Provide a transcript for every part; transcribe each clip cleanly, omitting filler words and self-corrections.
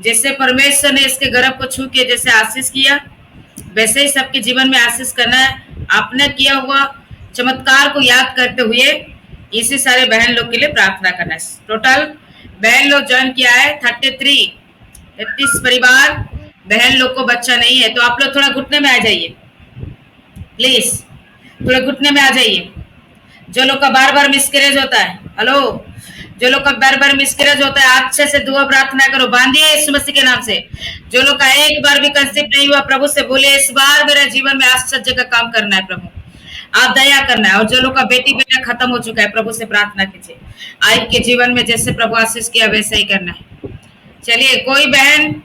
जैसे परमेश्वर ने इसके गर्भ को छू के जैसे आशीष किया, वैसे ही सबके जीवन में आशीष करना है। आपने किया हुआ चमत्कार को याद करते हुए इसी सारे बहन लोग के लिए प्रार्थना करना है। टोटल बहन लोग ज्वाइन किया है 33 परिवार। बहन लोग को बच्चा नहीं है, तो आप लोग थोड़ा घुटने में आ जाइए प्लीज, थोड़ा घुटने में आ जाइए। जो लोग का बार बार मिसकैरेज होता है, हेलो, जो लोग का बार बार मिसकैरेज होता है, अच्छे से दुआ प्रार्थना करो, बांधिए यीशु मसीह के नाम से। जो लोग का एक बार भी कंसीव नहीं हुआ, प्रभु से बोले इस बार मेरे जीवन में आश्चर्य का काम करना है प्रभु, आप दया करना है। और जो लोग का बेटी बेटा खत्म हो चुका है, प्रभु से प्रार्थना कीजिए, आपके जीवन में जैसे प्रभु आशीष किया वैसे ही करना है। चलिए, कोई बहन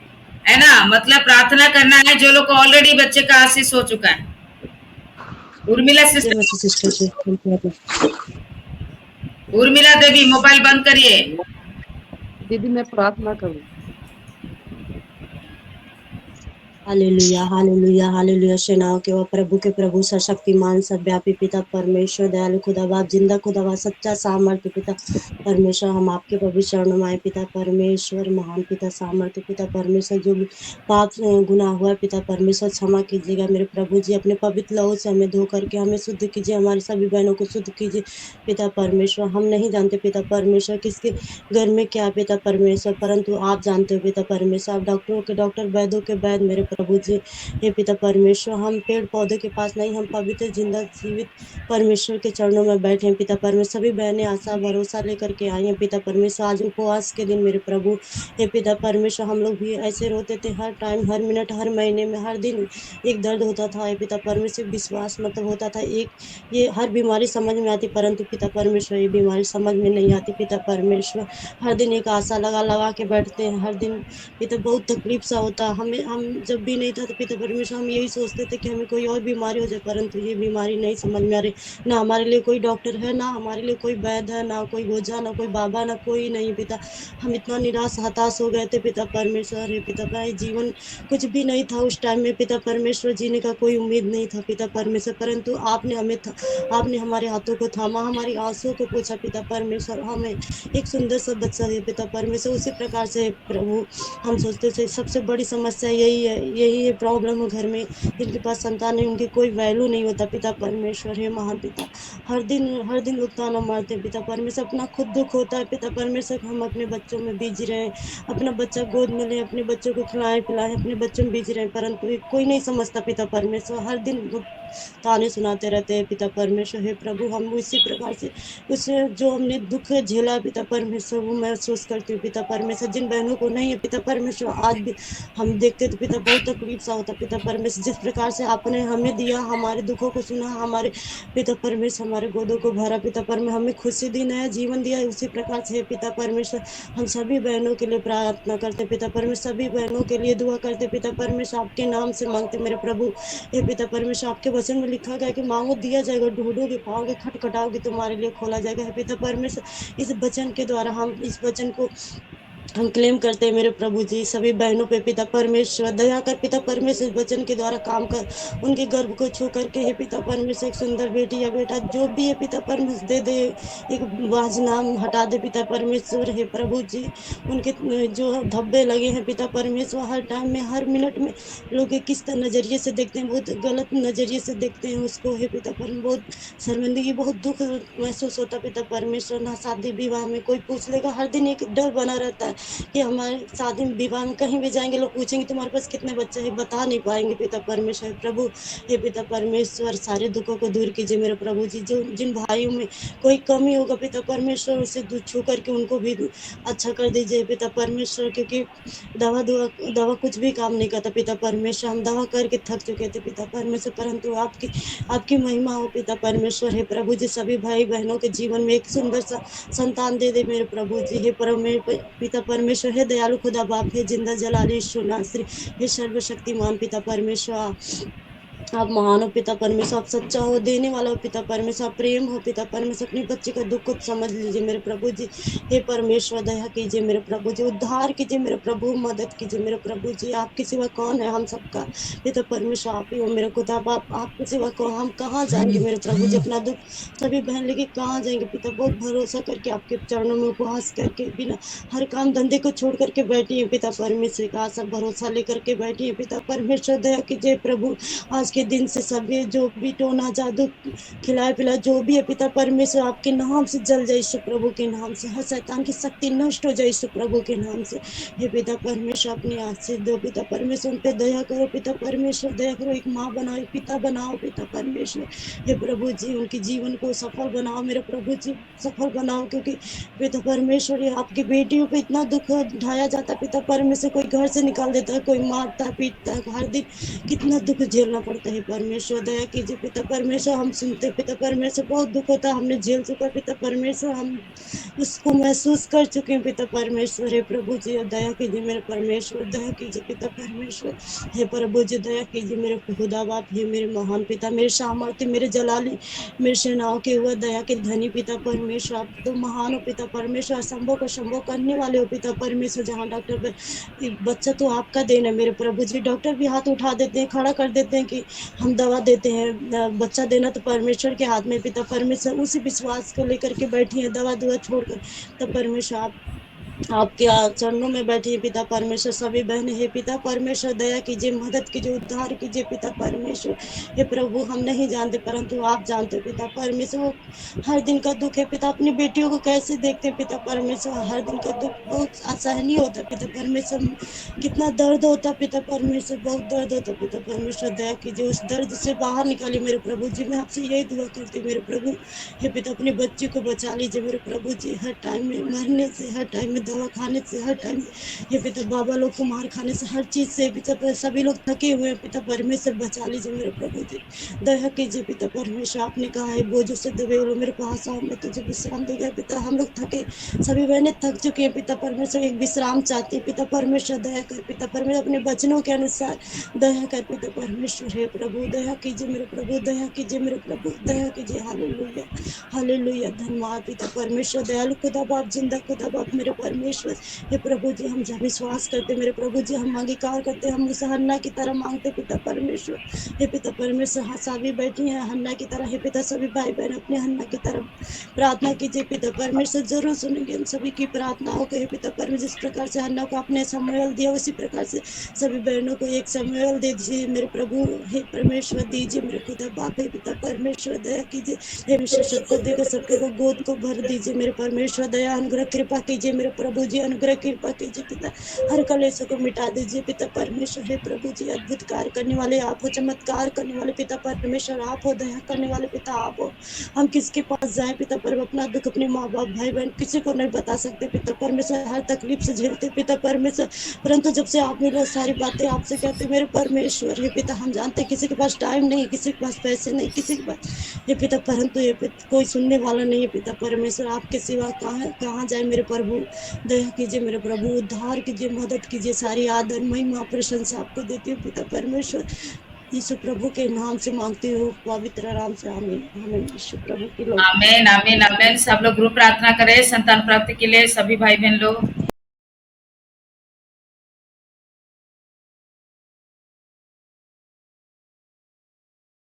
है ना, मतलब प्रार्थना करना है जो लोग को ऑलरेडी बच्चे का आशीष हो चुका है। उर्मिला सिस्टर, सिस्टर जी, उर्मिला देवी मोबाइल बंद करिए। दीदी मैं प्रार्थना करूँ? Hallelujah, hallelujah, hallelujah. सेनाओं के प्रभु सर्वशक्तिमान सर्वव्यापी पिता परमेश्वर, दयालु खुदा बाप, जिंदा खुदा बाप, सच्चा सामर्थ्य पिता परमेश्वर, हम आपके पवित्र चरणों में आए पिता परमेश्वर, महान पिता सामर्थ्य पिता परमेश्वर। जो भी पाप गुनाह हुआ पिता परमेश्वर क्षमा कीजिएगा मेरे प्रभु जी। अपने पवित्र लहू से हमें धो करके हमें शुद्ध कीजिए, हमारी सभी बहनों को शुद्ध कीजिए पिता परमेश्वर। हम नहीं जानते पिता परमेश्वर किसके घर में क्या पिता परमेश्वर, परंतु आप जानते हो पिता परमेश्वर। आप डॉक्टरों के डॉक्टर, वैद्यों के वैद्य मेरे प्रभु जी। हे पिता परमेश्वर, हम पेड़ पौधे के पास नहीं, हम पवित्र जिंदा जीवित परमेश्वर के चरणों में बैठे हैं पिता परमेश्वर। सभी बहनें आशा भरोसा लेकर के आई हैं पिता परमेश्वर, आज उपवास के दिन मेरे प्रभु। हे पिता परमेश्वर, हम लोग भी ऐसे रोते थे हर टाइम, हर मिनट, हर महीने में, हर दिन एक दर्द होता था। हे पिता परमेश्वर, विश्वास मतलब होता था एक, ये हर बीमारी समझ में आती, परंतु पिता परमेश्वर ये बीमारी समझ में नहीं आती पिता परमेश्वर। हर दिन एक आशा लगा लगा के बैठते हैं, हर दिन पिता बहुत तकलीफ सा होता है हमें। हम जब भी नहीं था तो पिता परमेश्वर हम यही सोचते थे कि हमें कोई और बीमारी हो जाए, परंतु ये बीमारी नहीं समझ में आ रही। ना हमारे लिए कोई डॉक्टर है, ना हमारे लिए कोई वैद्य है, ना कोई ओझा, ना कोई बाबा, ना कोई नहीं पिता। हम इतना निराश हताश हो गए थे पिता परमेश्वर। हे पिता भाई, जीवन कुछ भी नहीं था उस टाइम में पिता परमेश्वर, जीने का कोई उम्मीद नहीं था पिता परमेश्वर, परंतु आपने हमें आपने हमारे हाथों को थामा, हमारी आंसुओं को पूछा पिता परमेश्वर, हमें एक सुंदर सा बच्चा है पिता परमेश्वर। उसी प्रकार से प्रभु हम सोचते थे सबसे बड़ी समस्या यही है, यही है प्रॉब्लम है घर में, जिनके पास संतान नहीं उनकी कोई वैल्यू नहीं होता पिता परमेश्वर। हे महान पिता, हर दिन लोग ताना मारते हैं पिता परमेश्वर, अपना खुद दुख होता है पिता परमेश्वर। हम अपने बच्चों में बिजी रहे, अपना बच्चा गोद में ले, अपने बच्चों को खिलाएं पिलाएं, अपने बच्चों में बिजी रहे, परंतु कोई नहीं समझता पिता परमेश्वर। हर दिन ताने सुनाते रहते हैं पिता परमेश्वर। हे प्रभु, हम इसी प्रकार से उस जो हमने दुख झेला पिता परमेश्वर, वो महसूस करती हूँ पिता परमेश्वर। जिन बहनों को नहीं है पिता परमेश्वर, आज भी हम देखते थे पिता बहुत तकलीफ सा होता पिता परमेश्वर। जिस प्रकार से आपने हमें दिया, हमारे दुखों को सुना, हमारे पिता परमेश्वर हमारे गोदों को भरा पिता परमेश्वर, हमें खुशी दी, नया जीवन दिया, उसी प्रकार से पिता परमेश्वर हम सभी बहनों के लिए प्रार्थना करते पिता परमेश्वर, सभी बहनों के लिए दुआ करते पिता परमेश्वर, आपके नाम से मांगते मेरे प्रभु। हे पिता परमेश्वर, आपके वचन में लिखा गया कि मांगो दिया जाएगा, ढूंढोगे पाओगे, खटखटाओगे तुम्हारे लिए खोला जाएगा। हे पिता परमेश्वर, इस वचन के द्वारा हम इस वचन को हम क्लेम करते हैं मेरे प्रभु जी। सभी बहनों पे पिता परमेश्वर दया कर पिता परमेश्वर, वचन के द्वारा काम कर, उनके गर्भ को छू करके हे पिता परमेश्वर एक सुंदर बेटी या बेटा जो भी है पिता परमेश्वर दे दे, एक बाज नाम हटा दे पिता परमेश्वर। हे प्रभु जी, उनके जो धब्बे लगे हैं पिता परमेश्वर, हर टाइम में, हर मिनट में लोग किस नज़रिए से देखते हैं, बहुत गलत नज़रिए से देखते हैं उसको। हे पिता परमेश्वर, बहुत शर्मिंदगी, बहुत दुख महसूस होता पिता परमेश्वर। ना शादी विवाह में कोई पूछ लेगा, हर दिन एक डर बना रहता है कि हमारे शादी विवाह में कहीं भी जाएंगे लोग पूछेंगे तुम्हारे पास कितने बच्चे हैं, बता नहीं पाएंगे पिता परमेश्वर। प्रभु हे पिता परमेश्वर, सारे दुखों को दूर कीजिए मेरे प्रभु जी। जो जिन भाइयों में कोई कमी होगा पिता परमेश्वर, उसे छू करके उनको भी अच्छा कर दीजिए पिता परमेश्वर, क्योंकि दवा कुछ भी काम नहीं करता पिता परमेश्वर। हम दवा करके थक चुके थे पिता परमेश्वर, परंतु आपकी महिमा हो पिता परमेश्वर। हे प्रभु जी, सभी भाई बहनों के जीवन में एक सुंदर सा संतान दे दे मेरे प्रभु जी। हे पिता परमेश्वर, हे दयालु खुदा बाप, हे जिंदा जलाली ईश्वर नासरी, हे सर्वशक्तिमान पिता परमेश्वर। आप महान हो पिता परमेश्वर, आप सच्चा हो, देने वाला हो पिता परमेश्वर, आप प्रेम हो पिता परमेश्वर, अपनी बच्ची का दुख को समझ लीजिए मेरे प्रभु जी। हे परमेश्वर दया कीजिए मेरे प्रभु जी, उद्धार कीजिए मेरे प्रभु, मदद कीजिए मेरे प्रभु जी। आपके सिवा कौन है हम सबका पिता परमेश्वर, आप ही हो मेरे खुदा। आपके सिवा कौन, हम कहाँ जाएंगे मेरे प्रभु जी, अपना दुख सभी बहन लेके कहाँ जाएंगे पिता। बहुत भरोसा करके आपके चरणों में उपवास करके बिना हर काम धंधे को छोड़ करके बैठी है पिता परमेश्वर का सब भरोसा लेकर के बैठी है पिता परमेश्वर। दया कीजिए प्रभु, आज के दिन से सभी जो भी टोना जादू खिलाए पिला जो भी है पिता परमेश्वर, आपके नाम से जल जाए यीशु प्रभु के नाम से। हर शैतान की शक्ति नष्ट हो जाए यीशु प्रभु के नाम से। हे पिता परमेश्वर, अपनी आशीष दो पिता परमेश्वर, उन पे दया करो पिता परमेश्वर, दया करो। एक माँ बनाओ, एक पिता बनाओ पिता परमेश्वर। हे प्रभु जी, उनके जीवन को सफल बनाओ मेरे प्रभु जी, सफल बनाओ। क्योंकि पिता परमेश्वर, ये आपकी बेटियों पे इतना दुख ढाया जाता है पिता परमेश्वर, कोई घर से निकाल देता है, कोई मारता पीटता है, हर दिन कितना दुख झेलना पड़ता है परमेश्वर। दया कीजिए पिता परमेश्वर, हम सुनते पिता परमेश्वर, बहुत दुख होता है, हमने झेल चुका पिता परमेश्वर, हम उसको महसूस कर चुके हैं पिता परमेश्वर। हे प्रभु जी, दया कीजिए मेरे परमेश्वर, दया कीजिए पिता परमेश्वर। हे प्रभु जी, दया कीजिए मेरे खुदा बाप, हे मेरे महान पिता, मेरे सामर्थ्य, मेरे जलाली, मेरे सेनाओं के हुए दया के धनी पिता परमेश्वर। आप तो महान हो पिता परमेश्वर, असंभव को संभव करने वाले हो पिता परमेश्वर। जहाँ डॉक्टर बच्चा तो आपका देना है मेरे प्रभु जी, डॉक्टर भी हाथ उठा देते हैं, खड़ा कर देते हैं कि हम दवा देते हैं, बच्चा देना तो परमेश्वर के हाथ में पिता परमेश्वर। उसी विश्वास को लेकर के बैठी है, दवा दुआ छोड़कर। तो परमेश्वर आपके चरणों में बैठी है पिता परमेश्वर, सभी बहनें हैं पिता परमेश्वर, दया कीजिए, मदद कीजिए, उद्धार कीजिए पिता परमेश्वर। हे प्रभु, हम नहीं जानते परंतु आप जानते हो पिता परमेश्वर। वो हर दिन का दुख है पिता, अपनी बेटियों को कैसे देखते हैं पिता परमेश्वर, हर दिन का दुख बहुत असहनीय होता है पिता परमेश्वर, कितना दर्द होता है पिता परमेश्वर, बहुत दर्द होता है पिता परमेश्वर। दया कीजिए, उस दर्द से बाहर निकालिए मेरे प्रभु जी। मैं आपसे यही दुआ करती हूँ मेरे प्रभु। हे पिता, अपने बच्चे को बचा लीजिए मेरे प्रभु जी, हर टाइम में मरने से, हर टाइम में दवा खाने से, हर टाइम ये पिता बाबा लोग को मार खाने से, हर चीज से पिता सभी लोग थके हुए हैं पिता परमेश्वर, बचा लीजिए मेरे प्रभु जी। दया कीजिए पिता परमेश्वर, आपने कहा है बोझों से दबे हुए मेरे पास आओ, मैं तुझे विश्राम देगा पिता। हम लोग थके, सभी बहनें थक चुकी हैं पिता परमेश्वर, एक विश्राम चाहती है पिता परमेश्वर। दया कर पिता परमेश्वर, अपने वचनों के अनुसार दया कर पिता परमेश्वर। हे प्रभु, दया कीजिए मेरे प्रभु, दया कीजिए मेरे प्रभु, दया कीजिए। हालेलुया, हालेलुया, धन्यवाद पिता परमेश्वर, दयालु खुदा बाप, जिंदा खुदा बाप मेरे परमेश्वर। हे प्रभु जी, हम जब विश्वास करते मेरे प्रभु जी, हम अंगीकार करते, हम उस हन्ना की तरह मांगते पिता परमेश्वर। हे पिता परमेश्वर, हाँ सभी बैठी हैं हन्ना की तरह, हे पिता सभी भाई बहन अपने हन्ना की तरह प्रार्थना कीजिए पिता परमेश्वर, जरूर सुनेंगे हम सभी की प्रार्थनाओं को। हे पिता परमेश्वर, जिस प्रकार से हन्ना को आपने समूएल दिया, उसी प्रकार से सभी बहनों को एक समूएल दे दीजिए मेरे प्रभु। हे परमेश्वर, दीजिए मेरे खुदा बाप, हे पिता परमेश्वर, दया कीजिए। हे विश्व सबको देकर सबके को गोद को भर दीजिए मेरे परमेश्वर, दया अनुग्रह कृपा कीजिए मेरे प्रभु जी, अनुग्रह कृपा कीजिए पिता, हर कलेश को मिटा दीजिए पिता परमेश्वर। हे प्रभु जी, अद्भुत कार्य करने वाले आप हो, चमत्कार करने वाले पिता परमेश्वर आप हो, दया करने वाले पिता आप हो। हम किसके पास जाए पिता पर, अपना दुख अपने माँ बाप भाई बहन किसी को नहीं बता सकते पिता परमेश्वर, हर तकलीफ से झेलते पिता परमेश्वर, परंतु जब से आप मिले सारी बातें आपसे कहते मेरे परमेश्वर। हे पिता, हम जानते किसी के पास टाइम नहीं, किसी के पास पैसे नहीं, किसी के पास ये पिता, परंतु ये कोई सुनने वाला नहीं है पिता परमेश्वर, आपके सिवा कहाँ जाए मेरे प्रभु। दया कीजिए मेरे प्रभु, उद्धार कीजिए, मदद कीजिए, सारी आदर महिमा प्रशंसा आपको देती हूँ पिता परमेश्वर। यीशु प्रभु के नाम से मांगती हूँ, पवित्र नाम से, आमीन आमीन। यीशु प्रभु की लोग आमीन आमीन आमीन। सब लोग ग्रुप प्रार्थना करें संतान प्राप्ति के लिए, सभी भाई बहन लोग।